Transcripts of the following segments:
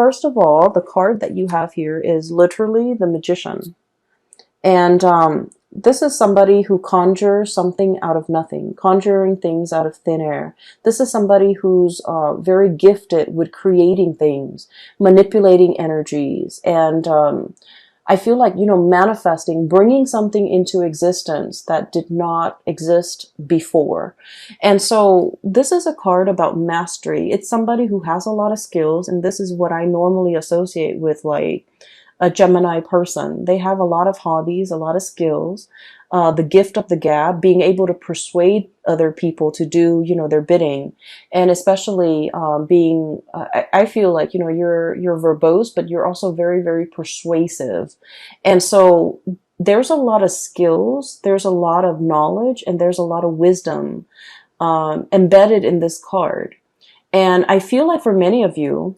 first of all, the card that you have here is literally the Magician. And this is somebody who conjures something out of nothing, conjuring things out of thin air. This is somebody who's very gifted with creating things, manipulating energies, and I feel like, manifesting, bringing something into existence that did not exist before. And so this is a card about mastery. It's somebody who has a lot of skills, and this is what I normally associate with like a Gemini person. They have a lot of hobbies, a lot of skills, the gift of the gab, being able to persuade other people to do, their bidding. And especially being, I feel like, you're verbose, but you're also very, very persuasive. And so there's a lot of skills, there's a lot of knowledge, and there's a lot of wisdom embedded in this card. And I feel like for many of you,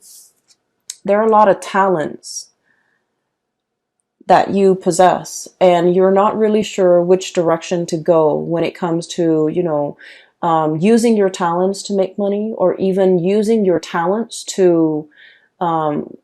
there are a lot of talents that you possess, and you're not really sure which direction to go when it comes to, using your talents to make money, or even using your talents to,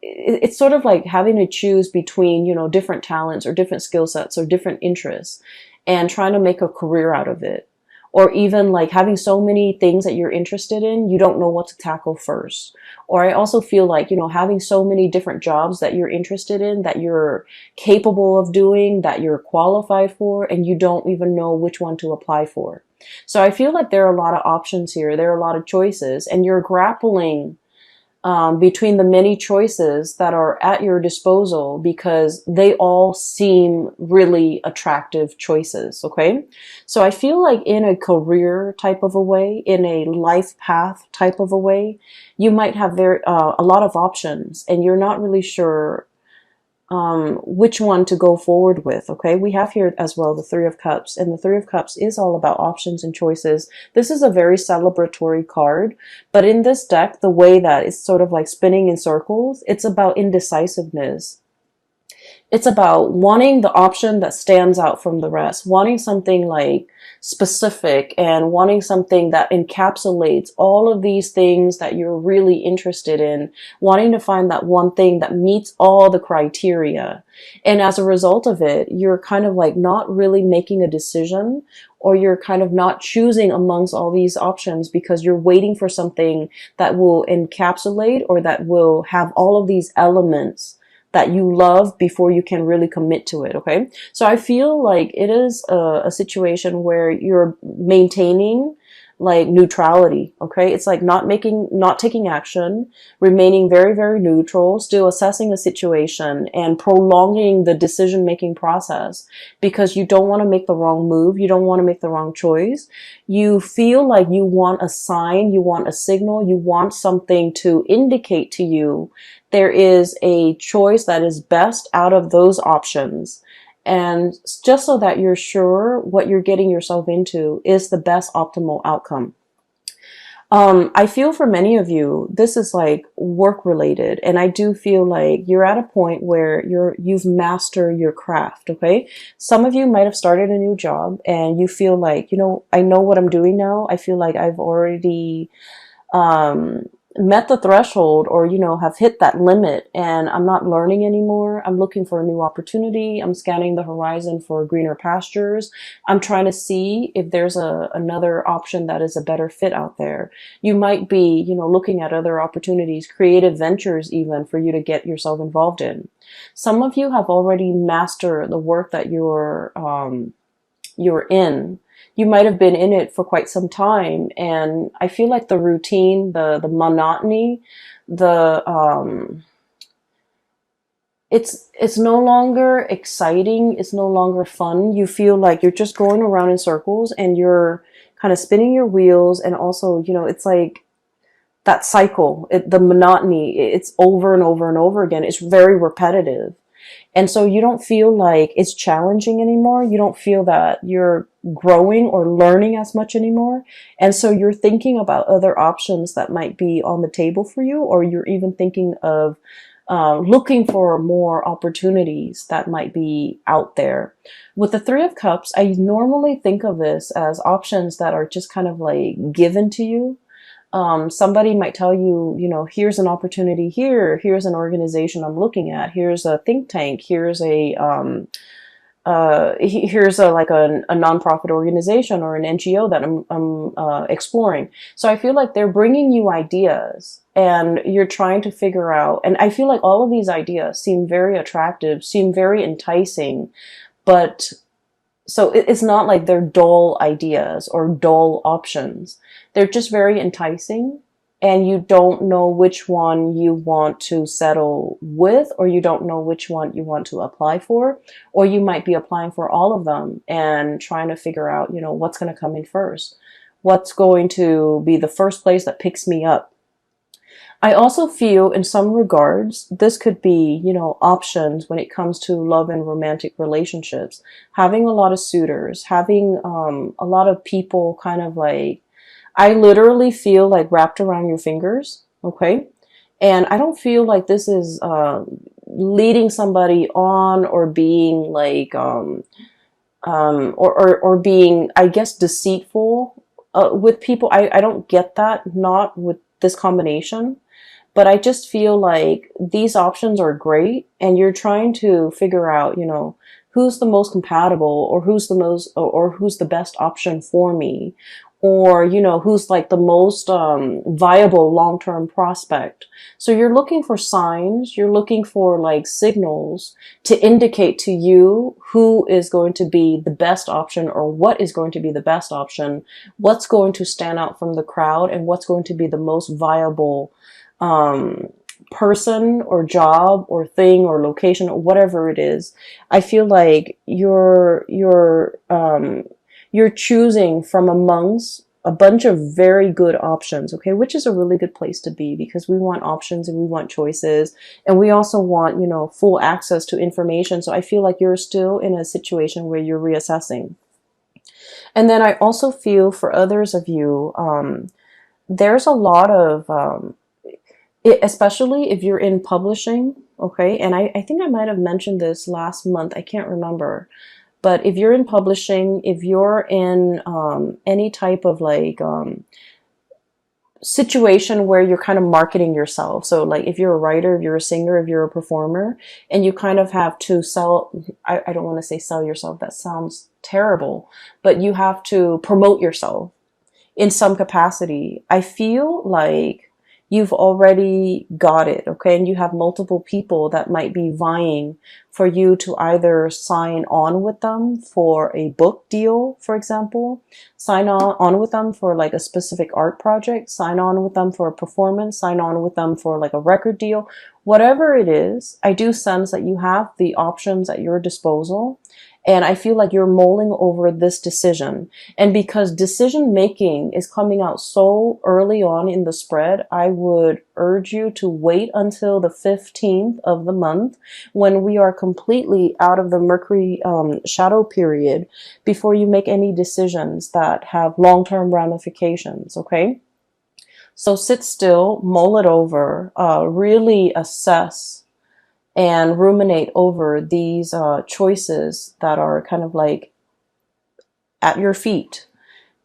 it's sort of like having to choose between, different talents or different skill sets or different interests and trying to make a career out of it. Or even like having so many things that you're interested in, you don't know what to tackle first. Or I also feel like, having so many different jobs that you're interested in, that you're capable of doing, that you're qualified for, and you don't even know which one to apply for. So I feel like there are a lot of options here. There are a lot of choices, and you're grappling between the many choices that are at your disposal because they all seem really attractive choices, okay? So I feel like in a career type of a way, in a life path type of a way, you might have a lot of options, and you're not really sure which one to go forward with. Okay, we have here as well the Three of Cups, and the Three of Cups is all about options and choices. This is a very celebratory card, but in this deck, the way that it's sort of like spinning in circles, it's about indecisiveness. It's about wanting the option that stands out from the rest, wanting something like specific, and wanting something that encapsulates all of these things that you're really interested in, wanting to find that one thing that meets all the criteria. And as a result of it, you're kind of like not really making a decision, or you're kind of not choosing amongst all these options because you're waiting for something that will encapsulate or that will have all of these elements that you love before you can really commit to it. Okay, so I feel like it is a situation where you're maintaining like neutrality. Okay, it's like not taking action, remaining very, very neutral, still assessing the situation and prolonging the decision making process because you don't want to make the wrong move, you don't want to make the wrong choice. You feel like you want a sign, you want a signal, you want something to indicate to you there is a choice that is best out of those options. And just so that you're sure what you're getting yourself into is the best optimal outcome. I feel for many of you, this is like work related. And I do feel like you're at a point where you've mastered your craft. Okay. Some of you might have started a new job and you feel like, I know what I'm doing now. I feel like I've already, met the threshold, or have hit that limit, and I'm not learning anymore. I'm looking for a new opportunity. I'm scanning the horizon for greener pastures. I'm trying to see if there's another option that is a better fit out there. You might be looking at other opportunities, creative ventures even, for you to get yourself involved in. Some of you have already mastered the work that you're in. You might have been in it for quite some time, and I feel like the routine, the monotony, it's no longer exciting, it's no longer fun. You feel like you're just going around in circles and you're kind of spinning your wheels, and also, it's like that cycle, the monotony, it's over and over and over again. It's very repetitive. And so you don't feel like it's challenging anymore. You don't feel that you're growing or learning as much anymore. And so you're thinking about other options that might be on the table for you, or you're even thinking of looking for more opportunities that might be out there. With the Three of Cups, I normally think of this as options that are just kind of like given to you. Somebody might tell you, you know, here's an opportunity here, here's an organization I'm looking at, here's a think tank, here's here's a nonprofit organization or an NGO that I'm exploring. So I feel like they're bringing you ideas and you're trying to figure out, and I feel like all of these ideas seem very attractive, seem very enticing, but so it's not like they're dull ideas or dull options. They're just very enticing, and you don't know which one you want to settle with, or you don't know which one you want to apply for, or you might be applying for all of them and trying to figure out, you know, what's going to come in first. What's going to be the first place that picks me up? I also feel in some regards, this could be, you know, options when it comes to love and romantic relationships. Having a lot of suitors, having a lot of people kind of like, I literally feel like wrapped around your fingers, okay? And I don't feel like this is leading somebody on or being like, or being, I guess, deceitful with people. I don't get that, not with this combination. But I just feel like these options are great and you're trying to figure out, you know, who's the most compatible or who's the most, or who's the best option for me, or, you know, who's like the most viable long-term prospect. So you're looking for signs, you're looking for like signals to indicate to you who is going to be the best option or what is going to be the best option, what's going to stand out from the crowd, and what's going to be the most viable person or job or thing or location or whatever it is. I feel like you're choosing from amongst a bunch of very good options, okay, which is a really good place to be, because we want options and we want choices, and we also want, you know, full access to information. So I feel like you're still in a situation where you're reassessing. And then I also feel for others of you, there's a lot of especially if you're in publishing, okay, and I think I might have mentioned this last month, I can't remember, but if you're in publishing, if you're in any type of like situation where you're kind of marketing yourself, so like if you're a writer, if you're a singer, if you're a performer, and you kind of have to sell, I don't want to say sell yourself, that sounds terrible, but you have to promote yourself in some capacity, I feel like you've already got it, okay? And you have multiple people that might be vying for you to either sign on with them for a book deal, for example, sign on with them for like a specific art project, sign on with them for a performance, sign on with them for like a record deal, whatever it is. I do sense that you have the options at your disposal. And I feel like you're mulling over this decision. And because decision making is coming out so early on in the spread, I would urge you to wait until the 15th of the month when we are completely out of the Mercury shadow period before you make any decisions that have long-term ramifications, okay? So sit still, mull it over, really assess and ruminate over these choices that are kind of like at your feet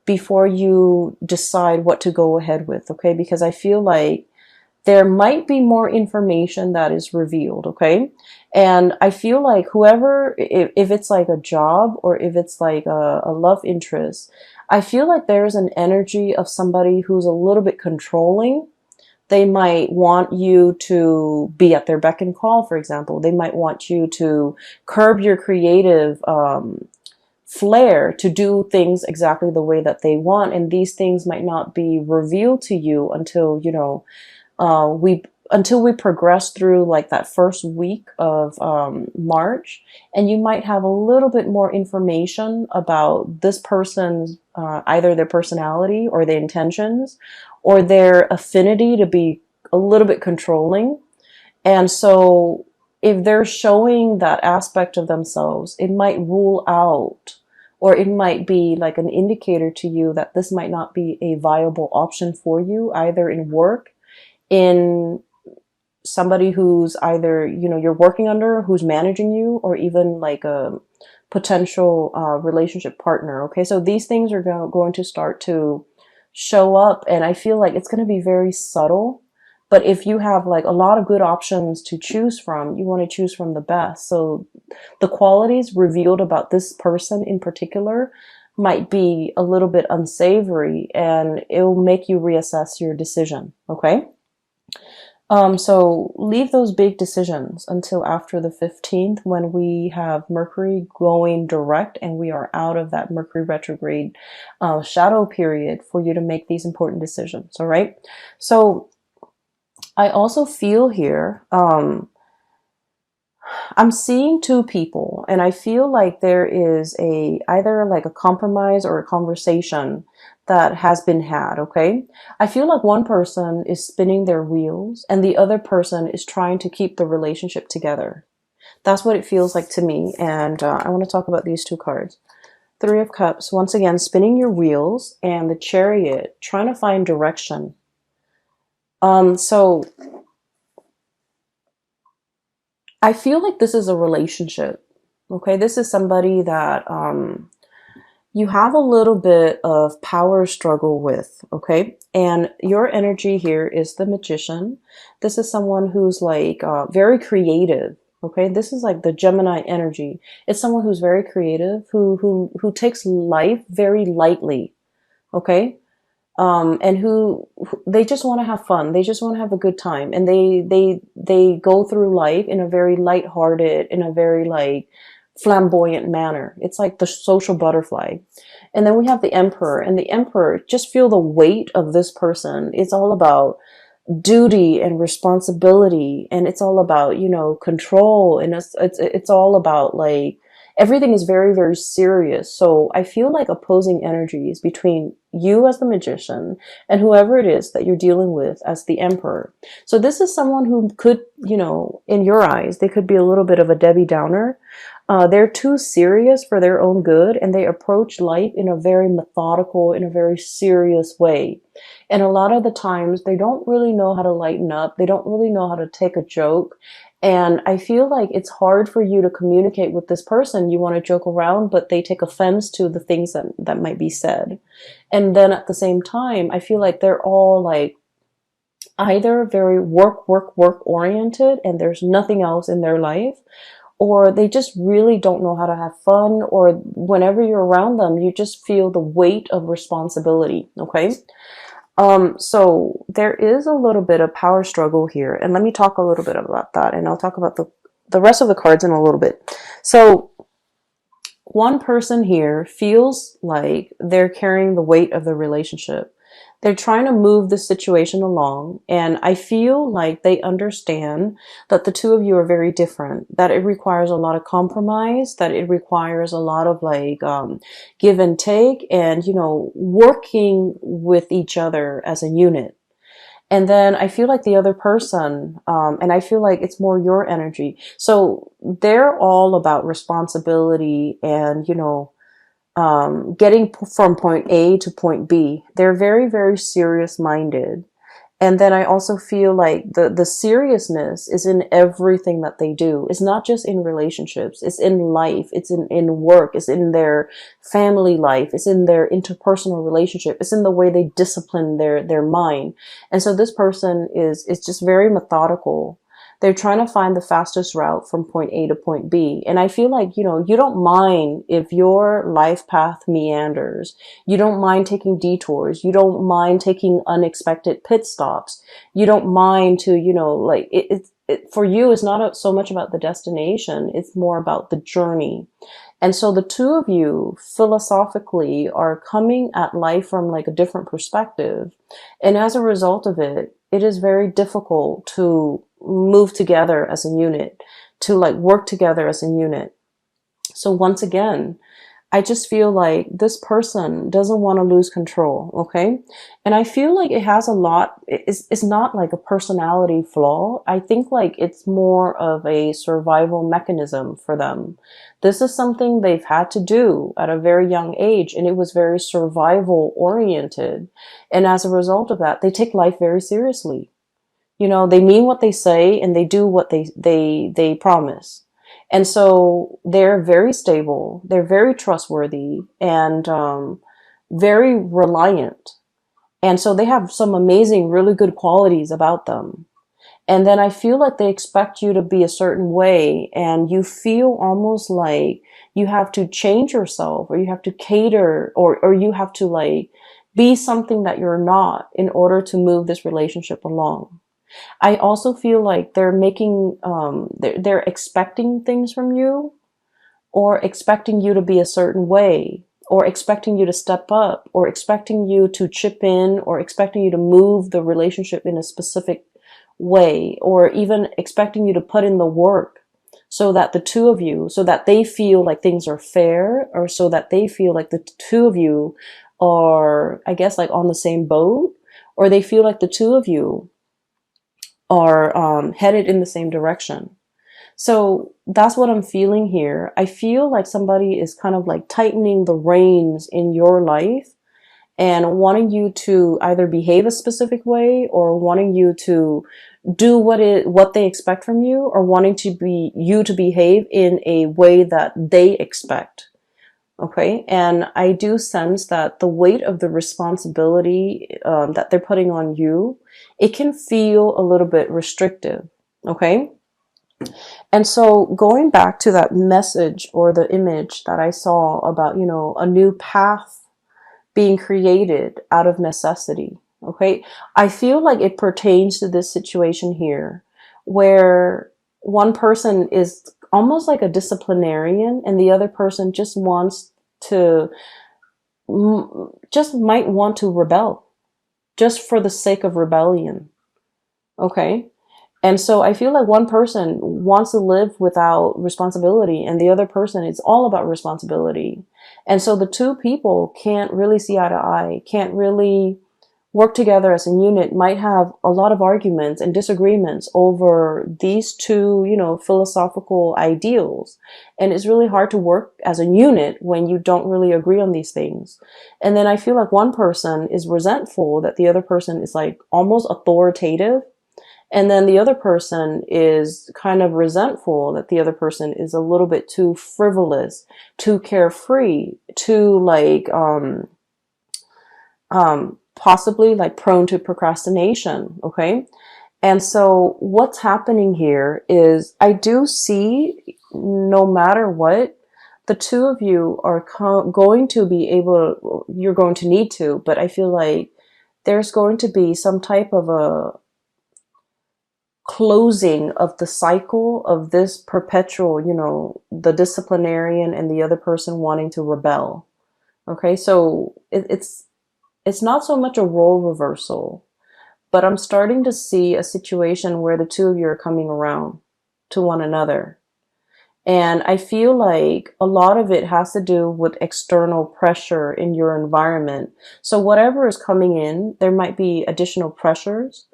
before you decide what to go ahead with, okay? Because I feel like there might be more information that is revealed, okay? And I feel like whoever, if it's like a job or if it's like a love interest, I feel like there's an energy of somebody who's a little bit controlling. They might want you to be at their beck and call, for example. They might want you to curb your creative flair to do things exactly the way that they want. And these things might not be revealed to you until, you know, until we progress through like that first week of March. And you might have a little bit more information about this person's either their personality or their intentions or their affinity to be a little bit controlling. And so if they're showing that aspect of themselves, it might rule out, or it might be like an indicator to you that this might not be a viable option for you, either in work, in somebody who's either, you know, you're working under, who's managing you, or even like a potential relationship partner. Okay, so these things are going to start to show up, and I feel like it's going to be very subtle. But if you have like a lot of good options to choose from, you want to choose from the best. So the qualities revealed about this person in particular might be a little bit unsavory, and it will make you reassess your decision. Okay. So leave those big decisions until after the 15th, when we have Mercury going direct and we are out of that Mercury retrograde shadow period for you to make these important decisions. All right. So I also feel here, I'm seeing two people, and I feel like there is either like a compromise or a conversation that has been had. Okay. I feel like one person is spinning their wheels and the other person is trying to keep the relationship together. That's what it feels like to me. And I want to talk about these two cards. Three of Cups, once again, spinning your wheels, and the Chariot, trying to find direction. So I feel like this is a relationship. Okay. This is somebody that, you have a little bit of power struggle with, okay? And your energy here is the Magician. This is someone who's like very creative, okay? This is like the Gemini energy. It's someone who's very creative, who takes life very lightly, okay? And who they just want to have fun. They just want to have a good time, and they go through life in a very lighthearted, in a very like flamboyant manner. It's like the social butterfly. And then we have the Emperor, and the Emperor, just feel the weight of this person. It's all about duty and responsibility, and it's all about, you know, control, and it's all about like everything is very, very serious. So I feel like opposing energies between you as the Magician and whoever it is that you're dealing with as the Emperor. So this is someone who could, you know, in your eyes, they could be a little bit of a Debbie Downer. They're too serious for their own good, and they approach life in a very methodical, in a very serious way. And a lot of the times they don't really know how to lighten up. They don't really know how to take a joke. And I feel like it's hard for you to communicate with this person. You want to joke around, but they take offense to the things that might be said. And then at the same time, I feel like they're all like either very work oriented, and there's nothing else in their life, or they just really don't know how to have fun, or whenever you're around them, you just feel the weight of responsibility. Okay. So there is a little bit of power struggle here, and let me talk a little bit about that, and I'll talk about the rest of the cards in a little bit. So one person here feels like they're carrying the weight of the relationship. They're trying to move the situation along, and I feel like they understand that the two of you are very different, that it requires a lot of compromise, that it requires a lot of like give and take, and, you know, working with each other as a unit. And then I feel like the other person, and I feel like it's more your energy. So they're all about responsibility and, you know, getting from point A to point B. They're very, very serious minded. And then I also feel like the seriousness is in everything that they do. It's not just in relationships. It's in life. It's in work. It's in their family life. It's in their interpersonal relationship. It's in the way they discipline their mind. And so this person is just very methodical. They're trying to find the fastest route from point A to point B. And I feel like, you know, you don't mind if your life path meanders. You don't mind taking detours. You don't mind taking unexpected pit stops. You don't mind to, you know, like for you, it's not so much about the destination. It's more about the journey. And so the two of you philosophically are coming at life from like a different perspective. And as a result of it, it is very difficult to move together as a unit, to like work together as a unit. So once again, I just feel like this person doesn't want to lose control. Okay. And I feel like it has a lot, it's not like a personality flaw. I think like it's more of a survival mechanism for them. This is something they've had to do at a very young age, and it was very survival oriented. And as a result of that, they take life very seriously. You know, they mean what they say, and they do what they promise. And so they're very stable. They're very trustworthy, and very reliant. And so they have some amazing, really good qualities about them. And then I feel like they expect you to be a certain way, and you feel almost like you have to change yourself, or you have to cater, or you have to like be something that you're not in order to move this relationship along. I also feel like they're making, they're expecting things from you, or expecting you to be a certain way, or expecting you to step up, or expecting you to chip in, or expecting you to move the relationship in a specific way, or even expecting you to put in the work so that the two of you, so that they feel like things are fair, or so that they feel like the two of you are, I guess, like on the same boat, or they feel like the two of you are headed in the same direction. So that's what I'm feeling here. I feel like somebody is kind of like tightening the reins in your life and wanting you to either behave a specific way, or wanting you to do what they expect from you, or wanting you to behave in a way that they expect. Okay. And I do sense that the weight of the responsibility that they're putting on you, it can feel a little bit restrictive. Okay. And so going back to that message or the image that I saw about, a new path being created out of necessity. Okay. I feel like it pertains to this situation here, where one person is almost like a disciplinarian, and the other person just might want to rebel just for the sake of rebellion. Okay. And so I feel like one person wants to live without responsibility, and the other person, it's all about responsibility. And so the two people can't really see eye to eye, can't really work together as a unit, might have a lot of arguments and disagreements over these two, philosophical ideals. And it's really hard to work as a unit when you don't really agree on these things. And then I feel like one person is resentful that the other person is like almost authoritative. And then the other person is kind of resentful that the other person is a little bit too frivolous, too carefree, too like, possibly like prone to procrastination. Okay. And so what's happening here is I do see, no matter what, the two of you are going to be able, you're going to need to, but I feel like there's going to be some type of a closing of the cycle of this perpetual, the disciplinarian and the other person wanting to rebel. Okay, so it's not so much a role reversal, but I'm starting to see a situation where the two of you are coming around to one another. And I feel like a lot of it has to do with external pressure in your environment. So whatever is coming in, there might be additional pressures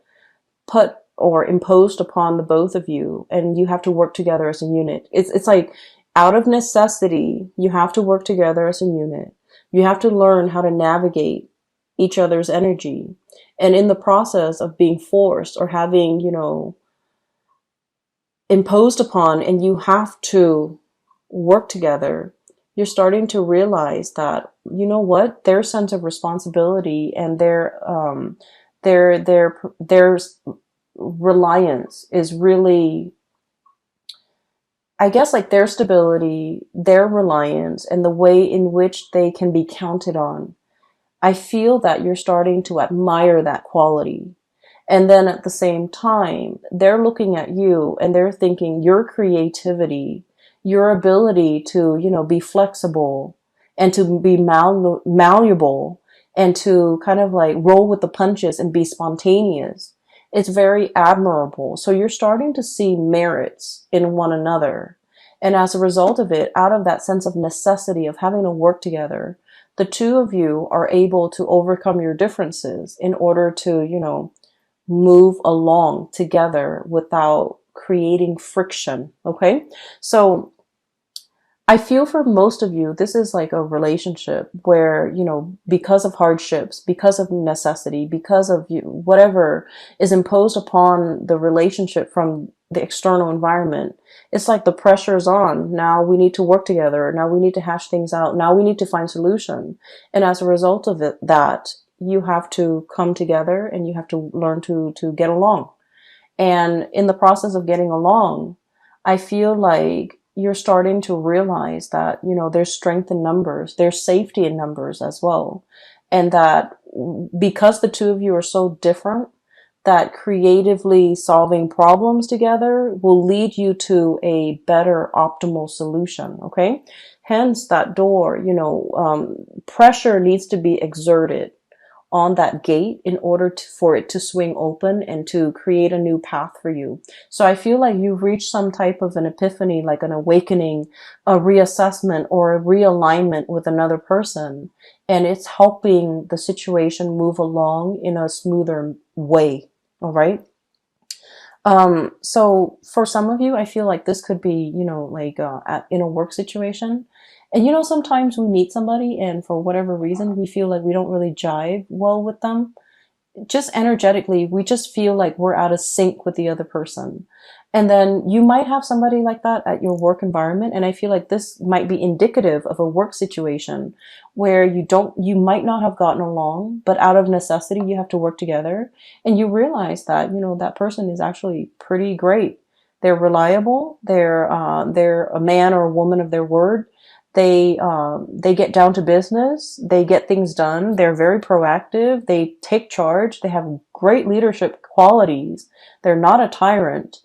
put or imposed upon the both of you, and you have to work together as a unit. It's like out of necessity, you have to work together as a unit. You have to learn how to navigate each other's energy. And in the process of being forced or having, imposed upon, and you have to work together, you're starting to realize that, their sense of responsibility and their reliance is really, I guess, like their stability, their reliance, and the way in which they can be counted on. I feel that you're starting to admire that quality. And then at the same time, they're looking at you and they're thinking your creativity, your ability to, be flexible and to be malleable and to kind of like roll with the punches and be spontaneous. It's very admirable. So you're starting to see merits in one another. And as a result of it, out of that sense of necessity of having to work together, the two of you are able to overcome your differences in order to, move along together without creating friction. Okay. So I feel for most of you, this is like a relationship where, because of hardships, because of necessity, because of whatever is imposed upon the relationship from the external environment, it's like the pressure is on. Now we need to work together. Now we need to hash things out. Now we need to find solution. And as a result of that, you have to come together and you have to learn to get along. And in the process of getting along, I feel like you're starting to realize that, there's strength in numbers, there's safety in numbers as well. And that because the two of you are so different, that creatively solving problems together will lead you to a better optimal solution. Okay. Hence that door, pressure needs to be exerted on that gate in order for it to swing open and to create a new path for you. So I feel like you've reached some type of an epiphany, like an awakening, a reassessment or a realignment with another person. And it's helping the situation move along in a smoother way. All right. So for some of you, I feel like this could be, like in a work situation. And sometimes we meet somebody and for whatever reason, we feel like we don't really jive well with them. Just energetically, we just feel like we're out of sync with the other person. And then you might have somebody like that at your work environment. And I feel like this might be indicative of a work situation where you might not have gotten along, but out of necessity, you have to work together. And you realize that, that person is actually pretty great. They're reliable. They're a man or a woman of their word. They get down to business. They get things done. They're very proactive. They take charge. They have great leadership qualities. They're not a tyrant,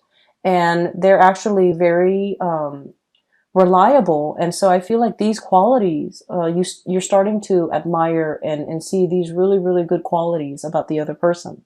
and they're actually very reliable. And so I feel like these qualities, you're starting to admire and see these really, really good qualities about the other person.